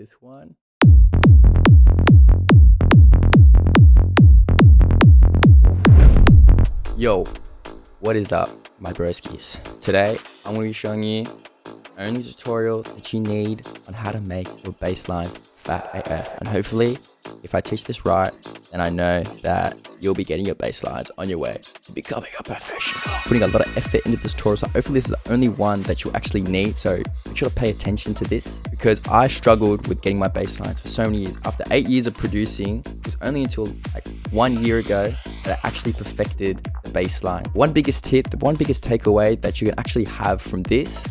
this one. Yo, what is up, my broskis? Today, I'm going to be showing you the only tutorial that you need on how to make your bass lines fat AF. And hopefully, if I teach this right, then I know that you'll be getting your bass lines on your way to becoming a professional. Putting a lot of effort into this tutorial, so hopefully this is the only one that you'll actually need. So make sure to pay attention to this, because I struggled with getting my bass lines for so many years. After 8 years of producing, it was only until like 1 year ago that I actually perfected the bass line. One biggest tip, the one biggest takeaway that you can actually have from this,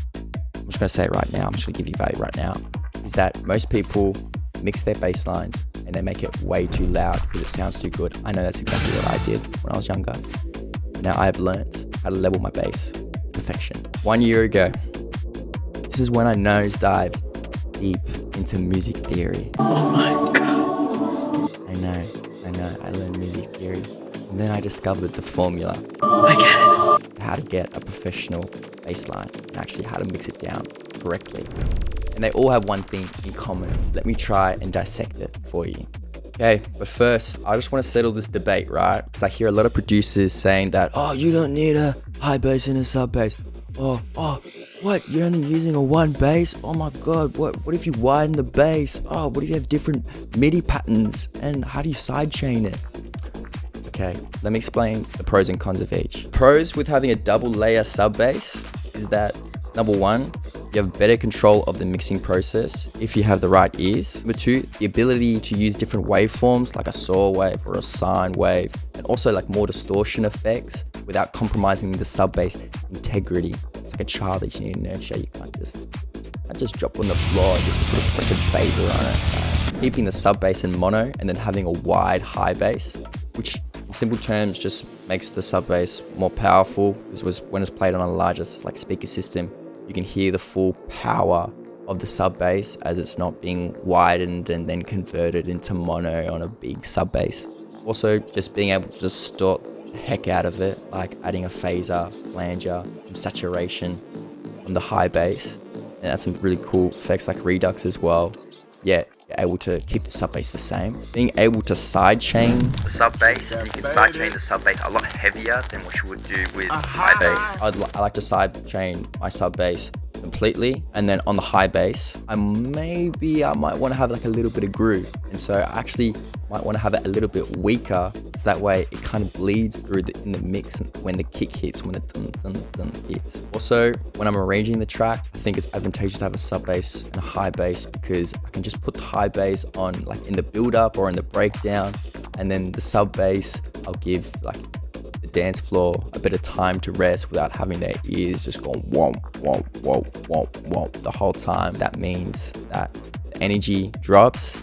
I'm just gonna say it right now, I'm just gonna give you value right now, is that most people mix their bass lines and they make it way too loud because it sounds too good. I know that's exactly what I did when I was younger. Now I've learned how to level my bass to perfection. 1 year ago, this is when I nosedived deep into music theory. Oh my God. I learned music theory. And then I discovered the formula. I get it. How to get a professional bass line and actually how to mix it down correctly. And they all have one thing in common. Let me try and dissect it for you. Okay, but first, I just want to settle this debate, right? Because I hear a lot of producers saying that, oh, you don't need a high bass and a sub bass. Oh, what? You're only using a one bass? Oh my God, what if you widen the bass? Oh, what if you have different MIDI patterns? And how do you sidechain it? Okay, let me explain the pros and cons of each. Pros with having a double layer sub bass is that, number one, you have better control of the mixing process if you have the right ears. Number two, the ability to use different waveforms like a saw wave or a sine wave, and also like more distortion effects without compromising the sub bass integrity. It's like a child that you need to nurture. You can't just drop on the floor and just put a freaking phaser on it. Keeping the sub bass in mono and then having a wide high bass, which in simple terms just makes the sub bass more powerful, because when it's played on a larger like speaker system, you can hear the full power of the sub bass as it's not being widened and then converted into mono on a big sub bass. Also, just being able to distort the heck out of it, like adding a phaser, flanger, some saturation on the high bass, and that's some really cool effects like redux as well. Yet you're able to keep the sub bass the same. Being able to sidechain the sub bass, you can sidechain the sub bass a lot heavier than what you would do with high bass. I like to sidechain my sub bass completely, and then on the high bass, I might want to have like a little bit of groove, and so I actually might want to have it a little bit weaker, so that way it kind of bleeds through in the mix when the kick hits, when the dun dun dun hits. Also, when I'm arranging the track, I think it's advantageous to have a sub bass and a high bass, because I can just put the high bass on like in the build up or in the breakdown, and then the sub bass I'll give like the dance floor a bit of time to rest without having their ears just going womp womp womp womp womp the whole time. That means that the energy drops.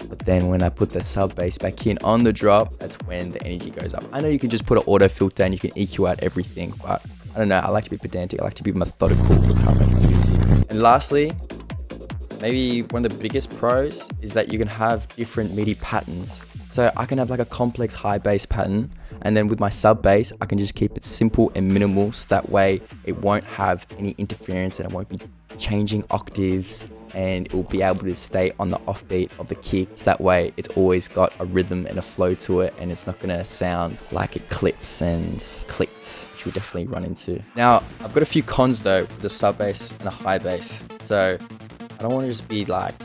But then when I put the sub bass back in on the drop, that's when the energy goes up. I know you can just put an auto filter and you can EQ out everything, but I don't know, I like to be pedantic, I like to be methodical with how I make my music. And lastly, maybe one of the biggest pros is that you can have different MIDI patterns. So I can have like a complex high bass pattern, and then with my sub bass, I can just keep it simple and minimal, so that way it won't have any interference and it won't be changing octaves, and it will be able to stay on the offbeat of the kick, so that way it's always got a rhythm and a flow to it, and it's not going to sound like it clips and clicks, which we'll definitely run into. Now, I've got a few cons though with the sub bass and a high bass. So I don't want to just be like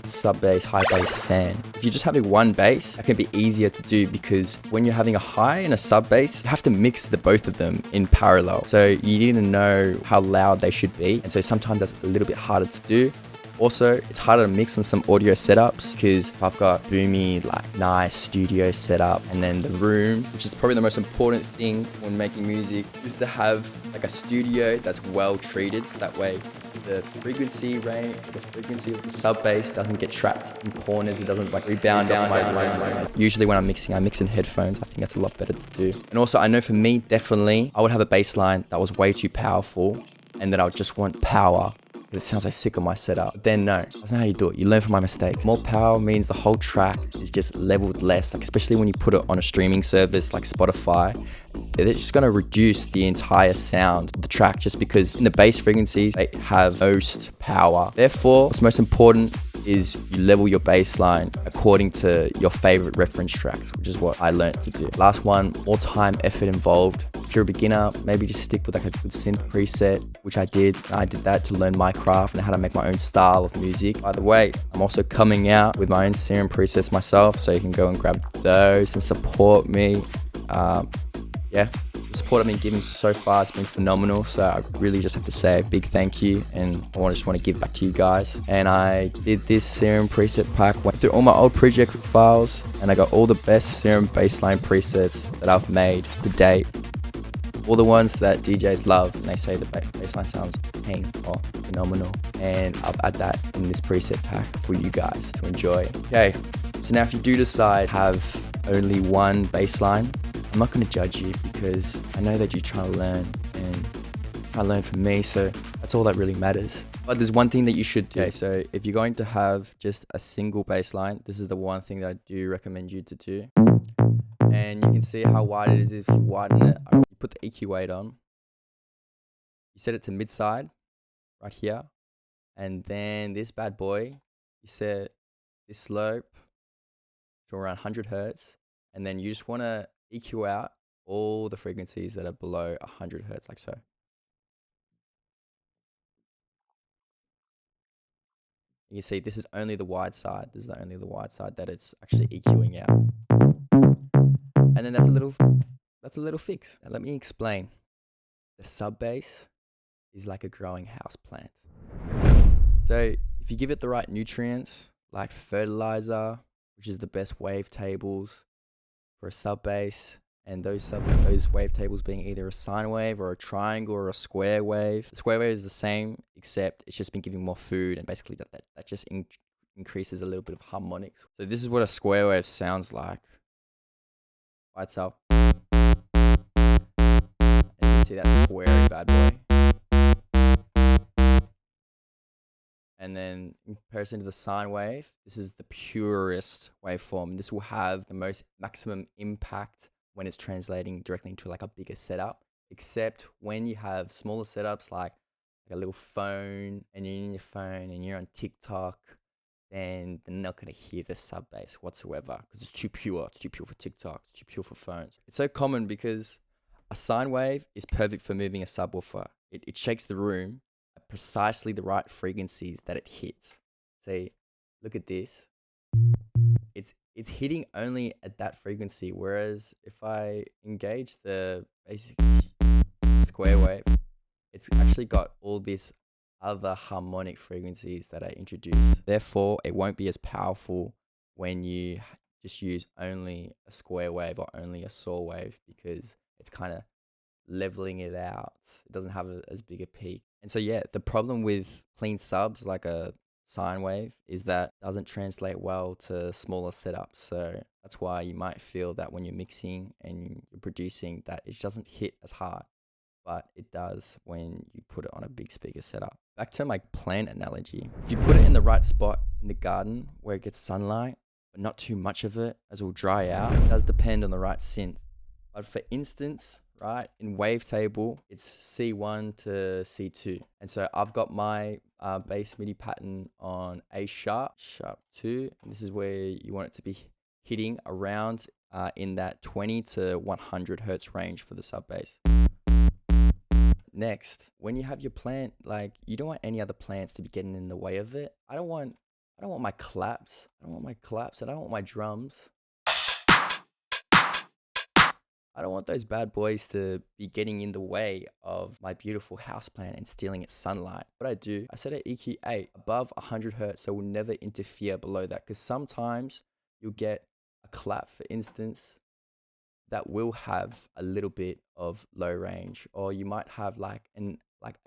a sub bass, high bass fan. If you're just having one bass, that can be easier to do, because when you're having a high and a sub bass, you have to mix the both of them in parallel. So you need to know how loud they should be. And so sometimes that's a little bit harder to do. Also, it's harder to mix on some audio setups, because if I've got boomy, like nice studio setup, and then the room, which is probably the most important thing when making music, is to have like a studio that's well treated, so that way the frequency range, the frequency of the sub bass doesn't get trapped in corners, it doesn't like rebound off my. Usually when I mix in headphones. I think that's a lot better to do. And also, I know for me, definitely, I would have a bass line that was way too powerful, and then I would just want power. It sounds like sick on my setup. But then no, that's not how you do it. You learn from my mistakes. More power means the whole track is just leveled less, like especially when you put it on a streaming service like Spotify. It's just going to reduce the entire sound of the track, just because in the bass frequencies they have most power. Therefore, what's most important is you level your bass line according to your favorite reference tracks, which is what I learned to do. Last one, more time, effort involved. If you're a beginner, maybe just stick with like a good synth preset, which I did. I did that to learn my craft and how to make my own style of music. By the way, I'm also coming out with my own serum presets myself, so you can go and grab those and support me. Yeah, the support I've been giving so far has been phenomenal, so I really just have to say a big thank you, and I just want to give back to you guys. And I did this serum preset pack, went through all my old project files, and I got all the best serum bassline presets that I've made to date. All the ones that DJs love, and they say the bassline sounds ping or phenomenal, and I'll add that in this preset pack for you guys to enjoy. Okay, so now if you do decide to have only one bassline, I'm not going to judge you because I know that you're trying to learn and try to learn from me, so that's all that really matters. But there's one thing that you should do. Okay, so if you're going to have just a single bassline, this is the one thing that I do recommend you to do. And you can see how wide it is if you widen it. You put the EQ weight on. You set it to mid-side, right here. And then this bad boy, you set this slope to around 100 hertz. And then you just want to EQ out all the frequencies that are below 100 hertz, like so. You can see this is only the wide side. This is only the wide side that it's actually EQing out. And then that's a little fix. Now let me explain. The sub bass is like a growing house plant. So if you give it the right nutrients, like fertilizer, which is the best wave tables for a sub bass, and those wave tables being either a sine wave or a triangle or a square wave. The square wave is the same, except it's just been giving more food, and basically that just increases a little bit of harmonics. So this is what a square wave sounds like by itself. And you can see that square bad boy. And then in comparison to the sine wave, this is the purest waveform. This will have the most maximum impact when it's translating directly into like a bigger setup, except when you have smaller setups like a little phone and you're in your phone and you're on TikTok, then they're not going to hear the sub bass whatsoever because it's too pure. It's too pure for TikTok. It's too pure for phones. It's so common because a sine wave is perfect for moving a subwoofer. It shakes the room at precisely the right frequencies that it hits. See, look at this. It's hitting only at that frequency, whereas if I engage the basic square wave, it's actually got all these other harmonic frequencies that I introduced. Therefore, it won't be as powerful when you just use only a square wave or only a saw wave, because it's kind of leveling it out. It doesn't have as big a peak. And so yeah, the problem with clean subs like a sine wave is that it doesn't translate well to smaller setups. So that's why you might feel that when you're mixing and you're producing that it doesn't hit as hard, but it does when you put it on a big speaker setup. Back to my plant analogy. If you put it in the right spot in the garden where it gets sunlight, but not too much of it as it will dry out, it does depend on the right synth. But for instance, right, in wavetable, it's C1 to C2. And so I've got my bass MIDI pattern on A sharp 2. And this is where you want it to be hitting around in that 20 to 100 hertz range for the sub bass. Next, when you have your plant, like, you don't want any other plants to be getting in the way of it. I don't want my claps. I don't want my drums. I don't want those bad boys to be getting in the way of my beautiful houseplant and stealing its sunlight. What I do, I set an EQ 8 above 100 hertz, so it will never interfere below that. Because sometimes you'll get a clap, for instance, that will have a little bit of low range, or you might have like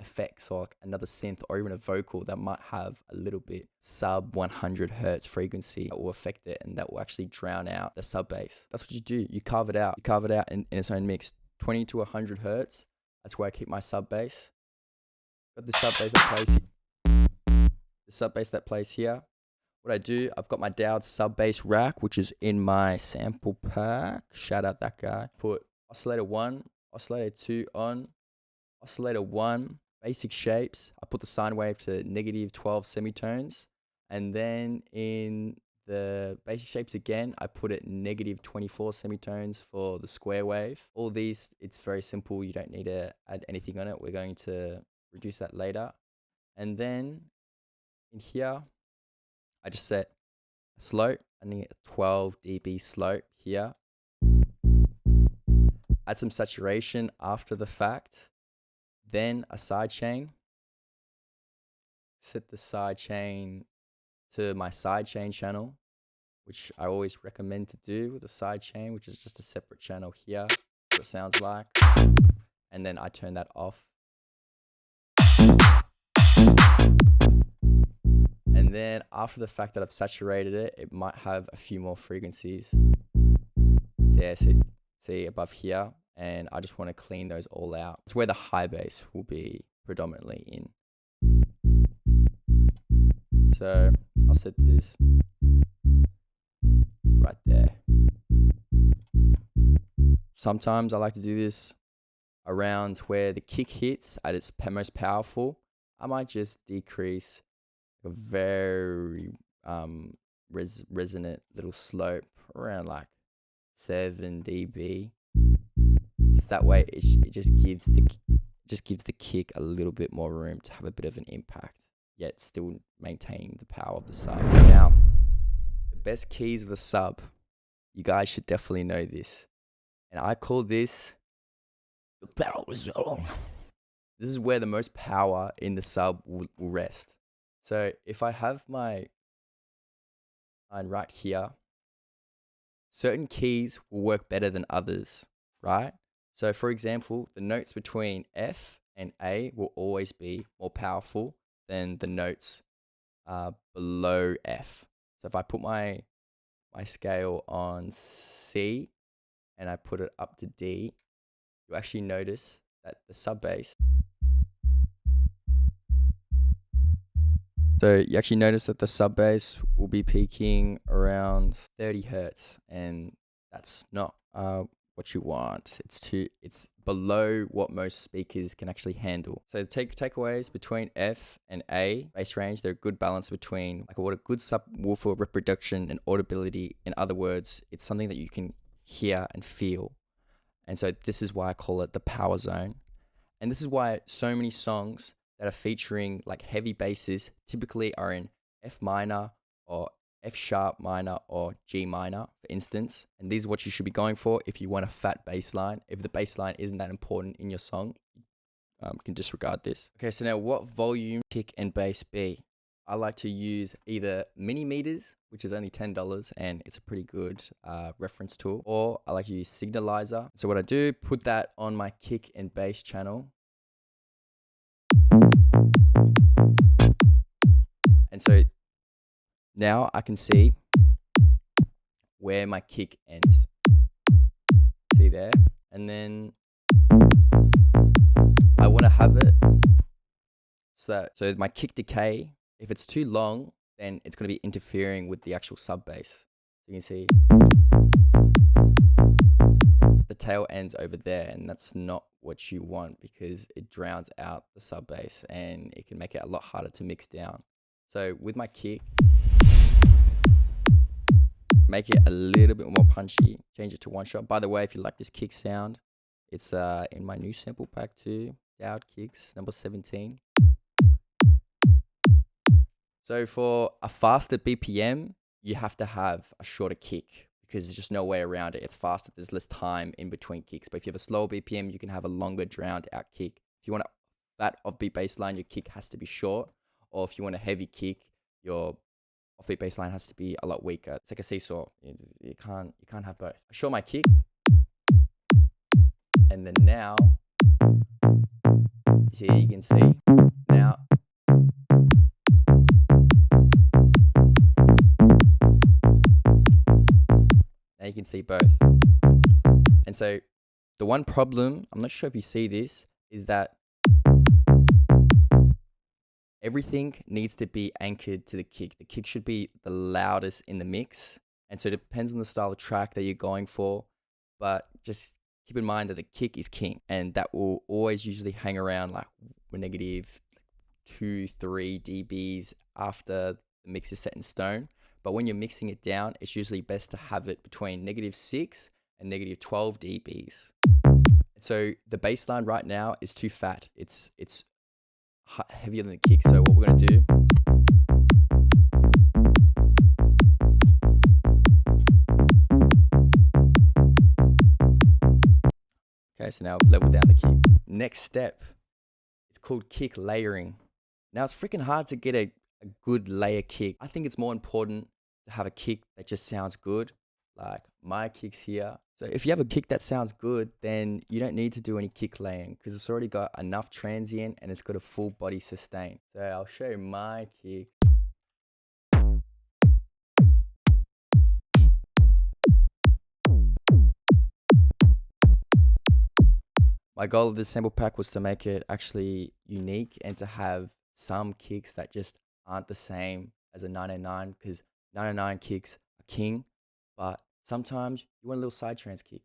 effects or another synth or even a vocal that might have a little bit sub 100 hertz frequency that will affect it, and that will actually drown out the sub bass. That's what you do. You carve it out. In its own mix. 20 to 100 hertz. That's where I keep my sub bass. Got the sub bass that plays here. The sub bass that plays here. What I do, I've got my Dowd sub bass rack, which is in my sample pack. Shout out that guy. Put oscillator 1, oscillator 2 on, oscillator 1, basic shapes. I put the sine wave to -12 semitones, And then in the basic shapes again, I put it -24 semitones for the square wave. All these, it's very simple. You don't need to add anything on it. We're going to reduce that later. And then in here, I just set a slope. I need a 12 dB slope here. Add some saturation after the fact. Then a sidechain. Set the sidechain to my sidechain channel, which I always recommend to do with a sidechain, which is just a separate channel here, what it sounds like. And then I turn that off. And then after the fact that I've saturated it, it might have a few more frequencies. So yeah, see above here, and I just want to clean those all out. It's where the high bass will be predominantly in. So I'll set this right there. Sometimes I like to do this around where the kick hits at its most powerful. I might just decrease a very resonant little slope around like 7 dB. So that way it just gives the kick a little bit more room to have a bit of an impact, yet still maintaining the power of the sub. Now, the best keys of the sub, you guys should definitely know this. And I call this the power zone. This is where the most power in the sub will rest. So if I have my line right here, certain keys will work better than others, right? So for example, the notes between F and A will always be more powerful than the notes below F. So if I put my scale on C and I put it up to D, you actually notice that the sub bass. So you actually notice that the sub bass will be peaking around 30 hertz, and that's not what you want. It's below what most speakers can actually handle. So takeaways between F and A bass range, they're a good balance between like what a good subwoofer reproduction and audibility. In other words, it's something that you can hear and feel. And so this is why I call it the power zone. And this is why so many songs that are featuring like heavy basses typically are in F minor or F sharp minor or G minor, for instance. And these are what you should be going for if you want a fat bass line. If the bass line isn't that important in your song, you can disregard this. Okay, so now what volume kick and bass be? I like to use either mini meters, which is only $10 and it's a pretty good reference tool, or I like to use Signalizer. So what I do, put that on my kick and bass channel. And so now I can see where my kick ends. See there? And then I want to have it so my kick decay, if it's too long, then it's going to be interfering with the actual sub bass. You can see the tail ends over there, and that's not what you want because it drowns out the sub bass and it can make it a lot harder to mix down. So with my kick, make it a little bit more punchy, change it to one shot. By the way, if you like this kick sound, it's in my new sample pack too, Dowd Kicks number 17. So for a faster BPM, you have to have a shorter kick because there's just no way around it. It's faster, there's less time in between kicks. But if you have a slower BPM, you can have a longer drowned out kick. If you want a fat offbeat bass line, your kick has to be short. Or if you want a heavy kick, your offbeat bass line has to be a lot weaker. It's like a seesaw. You can't have both. I short my kick. And then now, you can see, now, you can see both. And so the one problem, I'm not sure if you see this, is that everything needs to be anchored to the kick. The kick should be the loudest in the mix. And so it depends on the style of track that you're going for. But just keep in mind that the kick is king. And that will always usually hang around like -2-3 dBs after the the mix is set in stone. But when you're mixing it down, it's usually best to have it between -6 and -12 dBs. So the bass line right now is too fat. It's heavier than the kick. So what we're gonna do, okay, so now we've leveled down the kick. Next step, it's called kick layering. Now it's freaking hard to get a good layer kick. I think it's more important to have a kick that just sounds good, like my kicks here. So if you have a kick that sounds good, then you don't need to do any kick layering because it's already got enough transient and it's got a full body sustain. So I'll show you my kick. My goal of this sample pack was to make it actually unique and to have some kicks that just aren't the same as a 909, because 909 kicks are king, but sometimes you want a little side trance kick.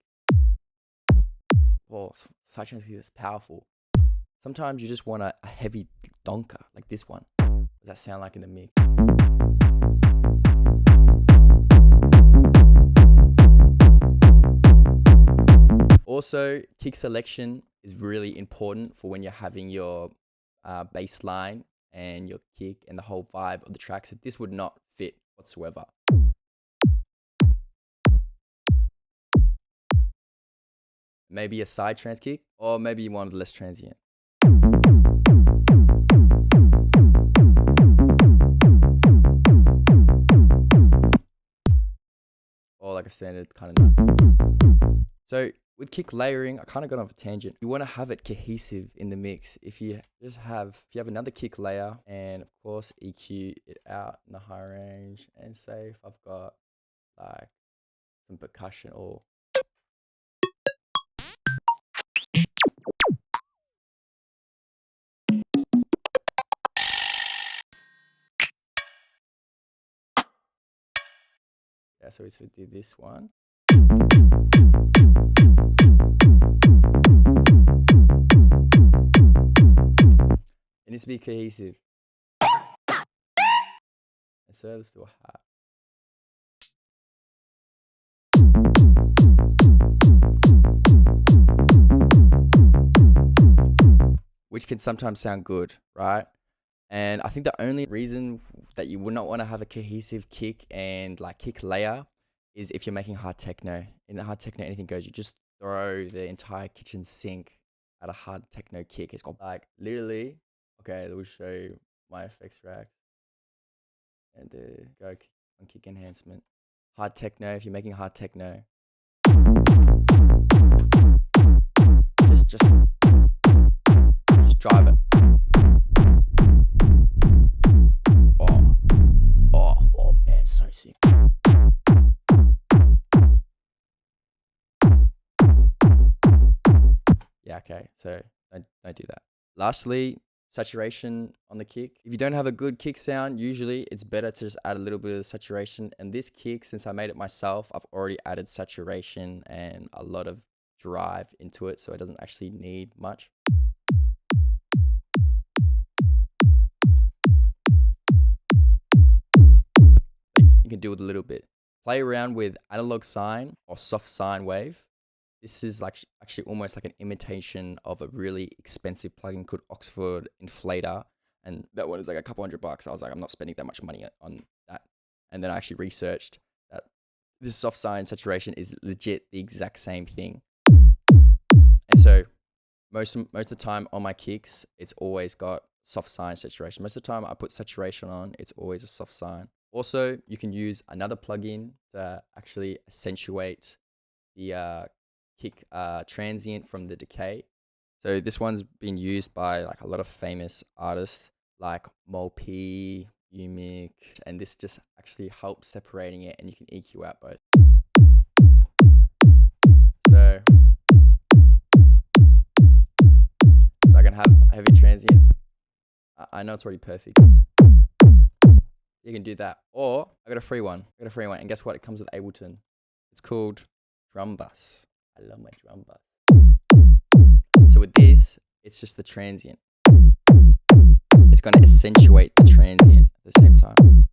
Oh, side trance kick is powerful. Sometimes you just want a heavy donker like this one. What does that sound like in the mix? Also, kick selection is really important for when you're having your bass line and your kick and the whole vibe of the track. So this would not fit whatsoever. Maybe a side trance kick, or maybe you wanted less transient. Or like a standard kind of note. So with kick layering, I kind of got off a tangent. You want to have it cohesive in the mix. If you have another kick layer, and of course EQ it out in the high range, and say if I've got like some percussion or yeah, so we do this one. It needs to be cohesive. And so let's do a hat. Which can sometimes sound good, right? And I think the only reason that you would not want to have a cohesive kick and like kick layer is if you're making hard techno. In the hard techno, anything goes. You just throw the entire kitchen sink at a hard techno kick. It's got like literally. Okay, we'll show you my effects racks and go on kick enhancement. Hard techno. If you're making hard techno, just drive it. Oh man, so sick. Yeah, okay, so don't do that. Lastly, saturation on the kick. If you don't have a good kick sound, usually it's better to just add a little bit of saturation. And this kick, since I made it myself, I've already added saturation and a lot of drive into it, so it doesn't actually need much. You can do with a little bit. Play around with analog sine or soft sine wave. This is like actually almost like an imitation of a really expensive plugin called Oxford Inflator. And that one is like a couple $100. I was like, I'm not spending that much money on that. And then I actually researched that this soft sine saturation is legit the exact same thing. And so most of the time on my kicks, it's always got soft sine saturation. Most of the time I put saturation on, it's always a soft sine. Also, you can use another plugin to actually accentuate the kick transient from the decay. So this one's been used by like a lot of famous artists like Molp, Umic, and this just actually helps separating it, and you can EQ out both. So I can have a heavy transient. I know it's already perfect. You can do that. Or I got a free one. And guess what? It comes with Ableton. It's called Drum Bus. I love my drum bus. So with this, it's just the transient. It's going to accentuate the transient at the same time.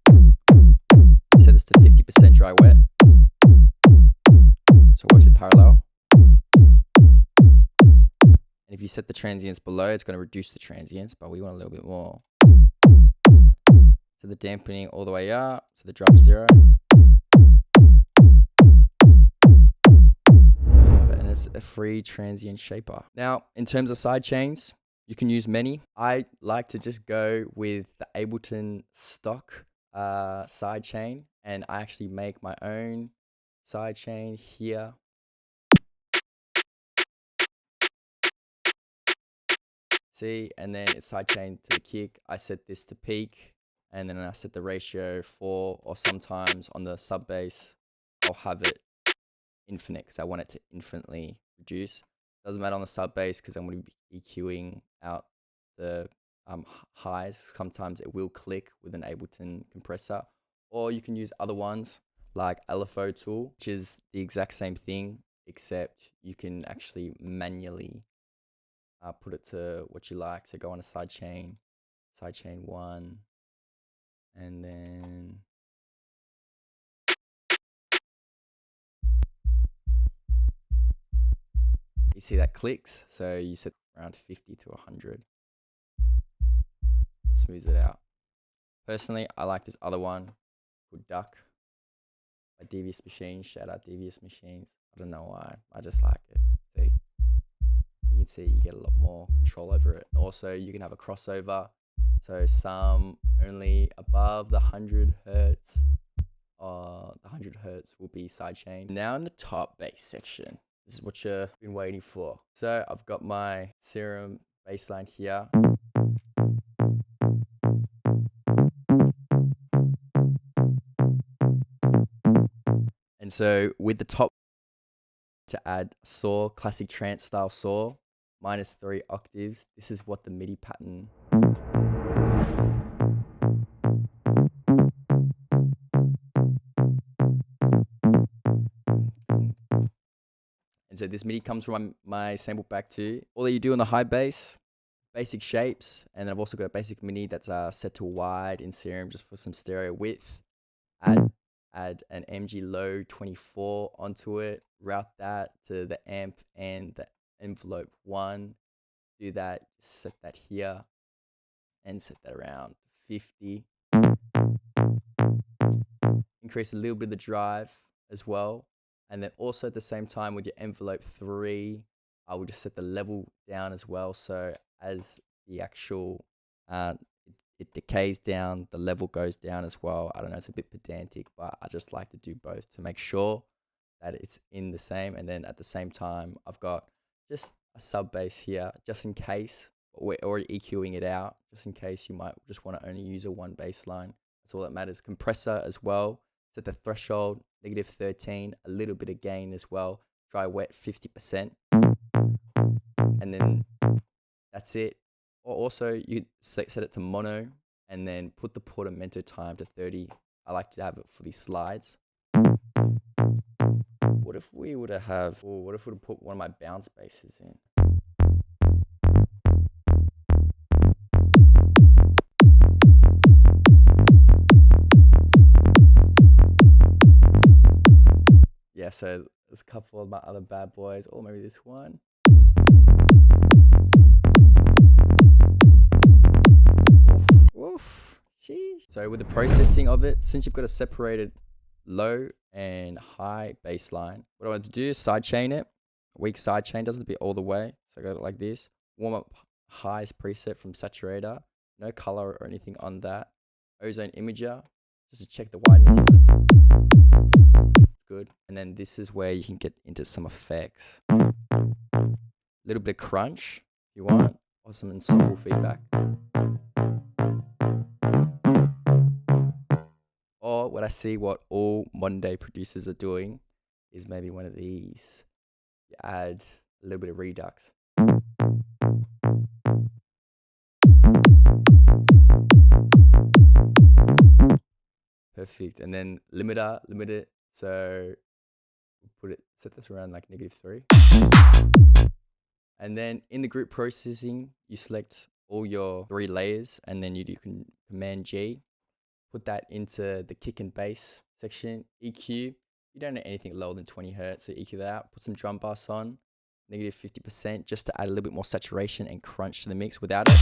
If you set the transients below, it's going to reduce the transients, but we want a little bit more. So the dampening all the way up, so the drop 0. And it's a free transient shaper. Now, in terms of side chains, you can use many. I like to just go with the ABLETON stock side chain, and I actually make my own side chain here. See, and then it's side chain to the kick. I set this to peak, and then I set the ratio 4, or sometimes on the sub bass, I'll have it infinite because I want it to infinitely reduce. Doesn't matter on the sub bass because I'm going to be EQing out the highs. Sometimes it will click with an ABLETON compressor, or you can use other ones like LFO tool, which is the exact same thing, except you can actually manually put it to what you like. So go on a sidechain 1, and then you see that clicks. So you set around 50 to 100. It smooths it out. Personally, I like this other one called Duck by Devious Machines. Shout out Devious Machines. I don't know why. I just like it. See, you can see you get a lot more control over it. And also, you can have a crossover. So some only above the 100 hertz. The 100 hertz will be sidechain. Now in the top bass section, this is what you've been waiting for. So I've got my Serum bassline here. And so with the top, to add Sooo, classic trance style Sooo, -3 octaves. This is what the MIDI pattern. And so this MIDI comes from my sample pack too. All that you do on the high bass, basic shapes, and then I've also got a basic MIDI that's set to wide in Serum just for some stereo width. Add an MG low 24 onto it, route that to the amp and the envelope 1. Do that, set that here, and set that around 50. Increase a little bit of the drive as well. And then also at the same time with your envelope 3, I will just set the level down as well. So as the actual, it decays down, the level goes down as well. I don't know, it's a bit pedantic, but I just like to do both to make sure that it's in the same. And then at the same time, I've got just a sub bass here, just in case we're already EQing it out, just in case you might just want to only use a one bass line. That's all that matters. Compressor as well. Set the threshold, -13, a little bit of gain as well. Dry wet 50%. And then that's it. Or also you set it to mono and then put the portamento time to 30. I like to have it for these slides. What if we would have, or what if we would put one of my bounce basses in? Yeah, so there's a couple of my other bad boys, or maybe this one. Oof, sheesh. So with the processing of it, since you've got a separated low and high bass line, what I want to do is sidechain it. Weak sidechain, doesn't be all the way. So I got it like this. Warm up highs preset from Saturator. No color or anything on that. Ozone Imager, just to check the wideness of it. Good. And then this is where you can get into some effects. A little bit of crunch if you want, or some ensemble feedback. Or what I see what all modern day producers are doing is maybe one of these. You add a little bit of redux. Perfect. And then limit it. So set this around like -3. And then in the group processing, you select all your 3 layers, and then you can Command G, put that into the kick and bass section. EQ, you don't need anything lower than 20 hertz, so EQ that out. Put some drum bass on, negative 50% just to add a little bit more saturation and crunch to the mix. Without it,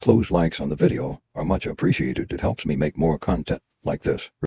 Close likes on the video are much appreciated. It helps me make more content like this.